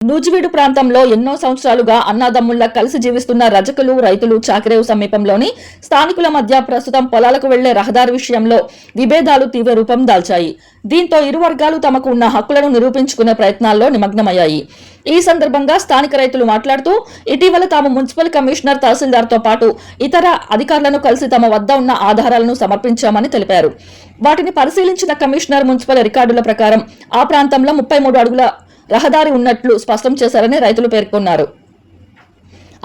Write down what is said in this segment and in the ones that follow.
నూజివీడు ప్రాంతంలో ఎన్నో సంవత్సరాలుగా అన్నాదమ్ముళ్ల కలిసి జీవిస్తున్న రజకులు, రైతులు చాకిరేవు సమీపంలోని స్థానికుల మధ్య ప్రస్తుతం పొలాలకు వెళ్లే రహదారి విషయంలో విభేదాలు తీవ్ర రూపం దాల్చాయి. దీంతో ఇరు వర్గాలు తమకు ఉన్న హక్కులను నిరూపించుకునే ప్రయత్నాల్లో నిమగ్నమయ్యాయి. ఈ సందర్భంగా స్థానిక రైతులు మాట్లాడుతూ, ఇటీవల తాము మున్సిపల్ కమిషనర్, తహసీల్దార్తో పాటు ఇతర అధికారులను కలిసి తమ వద్ద ఉన్న ఆధారాలను సమర్పించామని తెలిపారు. వాటిని పరిశీలించిన కమిషనర్ మున్సిపల్ రికార్డుల ప్రకారం ఆ ప్రాంతంలో 33 అడుగుల రహదారి ఉన్నట్లు స్పష్టం చేశారని రైతులు పేర్కొన్నారు.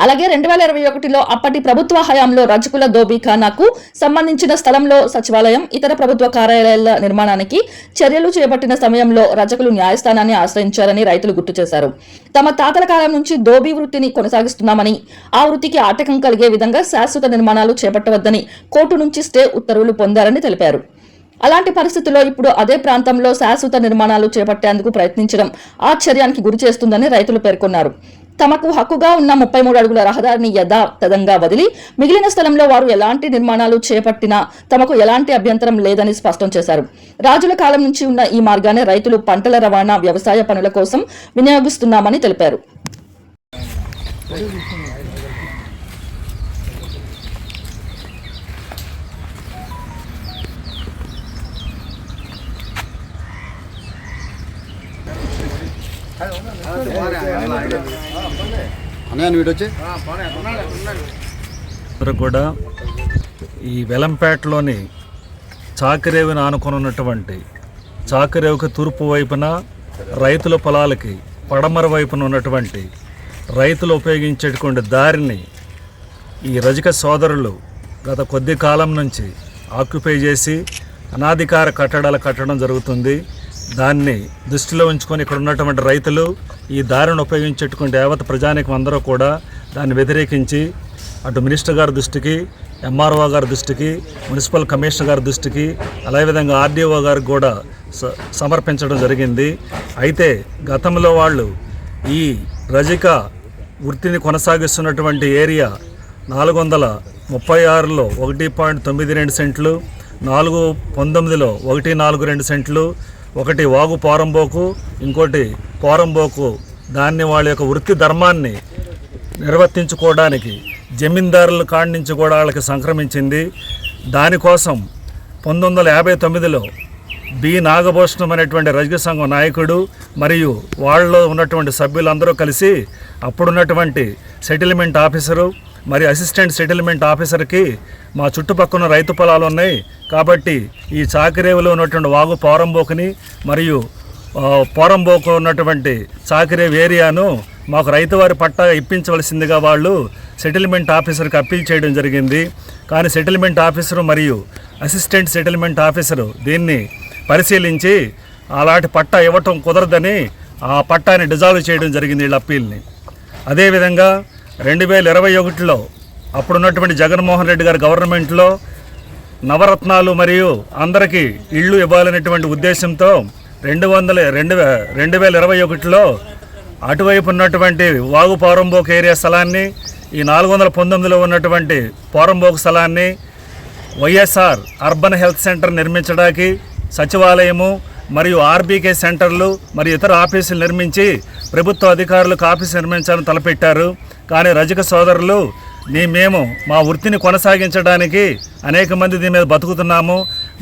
అలాగే 2021లో అప్పటి ప్రభుత్వ హయాంలో రజకుల దోబీఖానాకు సంబంధించిన స్థలంలో సచివాలయం, ఇతర ప్రభుత్వ కార్యాలయాల నిర్మాణానికి చర్యలు చేపట్టిన సమయంలో రజకులు న్యాయస్థానాన్ని ఆశ్రయించారని రైతులు గుర్తు చేశారు. తమ తాతల కాలం నుంచి దోబీ వృత్తిని కొనసాగిస్తున్నామని, ఆ వృత్తికి ఆటంకం కలిగే విధంగా శాశ్వత నిర్మాణాలు చేపట్టవద్దని కోర్టు నుంచి స్టే ఉత్తర్వులు పొందారని తెలిపారు. అలాంటి పరిస్థితుల్లో ఇప్పుడు అదే ప్రాంతంలో శాశ్వత నిర్మాణాలు చేపట్టేందుకు ప్రయత్నించడం ఆశ్చర్యానికి గురి చేస్తుందని రైతులు పేర్కొన్నారు. తమకు హక్కుగా ఉన్న 33 అడుగుల రహదారిని యథాతథంగా వదిలి మిగిలిన స్థలంలో వారు ఎలాంటి నిర్మాణాలు చేపట్టినా తమకు ఎలాంటి అభ్యంతరం లేదని స్పష్టం చేశారు. రాజుల కాలం నుంచి ఉన్న ఈ మార్గాన్ని రైతులు పంటల రవాణా, వ్యవసాయ పనుల కోసం వినియోగిస్తున్నామని తెలిపారు. కూడా ఈ వెలంపేటలోని చాకిరేవుని ఆనుకున్నటువంటి చాకిరేవుకి తూర్పు వైపున రైతుల పొలాలకి పడమర వైపున ఉన్నటువంటి రైతులు ఉపయోగించేటువంటి దారిని ఈ రజక సోదరులు గత కొద్ది కాలం నుంచి ఆక్యుపై చేసి అనాధికార కట్టడాలు కట్టడం జరుగుతుంది. దాన్ని దృష్టిలో ఉంచుకొని ఇక్కడ ఉన్నటువంటి రైతులు ఈ దారిని ఉపయోగించేటువంటి యావత్ ప్రజానికం అందరూ కూడా దాన్ని వ్యతిరేకించి అటు మినిస్టర్ గారి దృష్టికి, ఎంఆర్ఓ గారి దృష్టికి, మున్సిపల్ కమిషనర్ గారి దృష్టికి, అదేవిధంగా ఆర్డీఓ గారికి కూడా సమర్పించడం జరిగింది. అయితే గతంలో వాళ్ళు ఈ రజక వృత్తిని కొనసాగిస్తున్నటువంటి ఏరియా 436లో 1.92 సెంట్లు, 419లో 1.42 సెంట్లు, ఒకటి వాగు పోరంబోకు, ఇంకోటి పోరంబోకు, దాన్ని వాళ్ళ యొక్క వృత్తి ధర్మాన్ని నిర్వర్తించుకోవడానికి జమీందారుల కాడి నుంచి కూడా వాళ్ళకి సంక్రమించింది. దానికోసం 1959లో బి నాగభూషణం అనేటువంటి రజక సంఘం నాయకుడు మరియు వాళ్ళలో ఉన్నటువంటి సభ్యులందరూ కలిసి అప్పుడున్నటువంటి సెటిల్మెంట్ ఆఫీసరు మరి అసిస్టెంట్ సెటిల్మెంట్ ఆఫీసర్కి మా చుట్టుపక్కల రైతు పొలాలు ఉన్నాయి కాబట్టి ఈ చాకిరేవులో ఉన్నటువంటి వాగు పోరంబోకుని మరియు పోరంబోకు ఉన్నటువంటి చాకిరేవు ఏరియాను మాకు రైతువారి పట్టా ఇప్పించవలసిందిగా వాళ్ళు సెటిల్మెంట్ ఆఫీసర్కి అప్పీల్ చేయడం జరిగింది. కానీ సెటిల్మెంట్ ఆఫీసరు మరియు అసిస్టెంట్ సెటిల్మెంట్ ఆఫీసరు దీన్ని పరిశీలించి అలాంటి పట్టా ఇవ్వటం కుదరదని ఆ పట్టాని డిజాల్వ్ చేయడం జరిగింది వీళ్ళ అప్పీల్ని. అదేవిధంగా 2021లో అప్పుడున్నటువంటి జగన్మోహన్ రెడ్డి గారి గవర్నమెంట్లో నవరత్నాలు మరియు అందరికీ ఇళ్ళు ఇవ్వాలనేటువంటి ఉద్దేశంతో 2021లో అటువైపు ఉన్నటువంటి వాగు పోరంబోకు ఏరియా స్థలాన్ని, ఈ 419లో ఉన్నటువంటి పోరంబోకు స్థలాన్ని వైఎస్ఆర్ అర్బన్ హెల్త్ సెంటర్ నిర్మించడానికి సచివాలయము మరియు ఆర్బీకే సెంటర్లు మరియు ఇతర ఆఫీసులు నిర్మించి ప్రభుత్వ అధికారులకు ఆఫీసు నిర్మించాలని తలపెట్టారు. కానీ రజక సోదరులు మేము మా వృత్తిని కొనసాగించడానికి అనేక మంది దీని మీద బతుకుతున్నాము,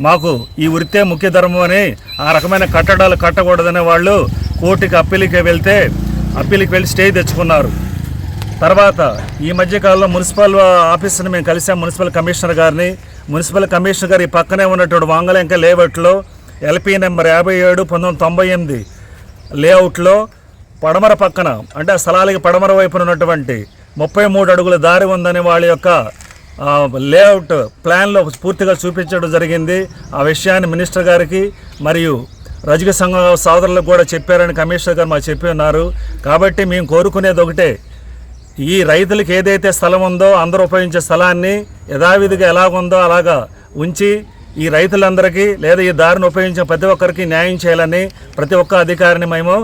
మాకు ఈ వృత్తే ముఖ్య ధర్మం అని ఆ రకమైన కట్టడాలు కట్టకూడదనే వాళ్ళు కోర్టుకి అప్పీలుకి వెళ్ళి స్టే తెచ్చుకున్నారు. తర్వాత ఈ మధ్యకాలంలో మున్సిపల్ ఆఫీసుని మేము కలిసాం మున్సిపల్ కమిషనర్ గారిని. మున్సిపల్ కమిషనర్ గారు ఈ పక్కనే ఉన్నటువంటి వాంగలంక లేఅవుట్లో ఎల్పీ నెంబర్ 57/1998 లేఅవుట్లో పడమర పక్కన అంటే ఆ స్థలాలకి పడమర వైపున ఉన్నటువంటి 33 అడుగుల దారి ఉందని వాళ్ళ యొక్క లేఅవుట్ ప్లాన్లో పూర్తిగా చూపించడం జరిగింది. ఆ విషయాన్ని మినిస్టర్ గారికి మరియు రజక సంఘ సోదరులకు కూడా చెప్పారని కమిషనర్ గారు మాకు చెప్పి ఉన్నారు. కాబట్టి మేము కోరుకునేది ఒకటే, ఈ రైతులకు ఏదైతే స్థలం ఉందో అందరూ ఉపయోగించే స్థలాన్ని యథావిధిగా ఎలాగుందో అలాగా ఉంచి ఈ రైతులందరికీ లేదా ఈ దారిని ఉపయోగించిన ప్రతి ఒక్కరికి న్యాయం చేయాలని ప్రతి ఒక్క అధికారిని మేము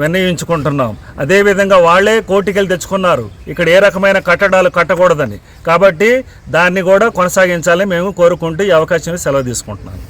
విన్నయించుకుంటున్నాం. అదేవిధంగా వాళ్ళే కోర్టుకెళ్ళి తెచ్చుకున్నారు ఇక్కడ ఏ రకమైన కట్టడాలు కట్టకూడదని. కాబట్టి దాన్ని కూడా కొనసాగించాలని మేము కోరుకుంటూ ఈ అవకాశాన్ని సెలవు తీసుకుంటున్నాను.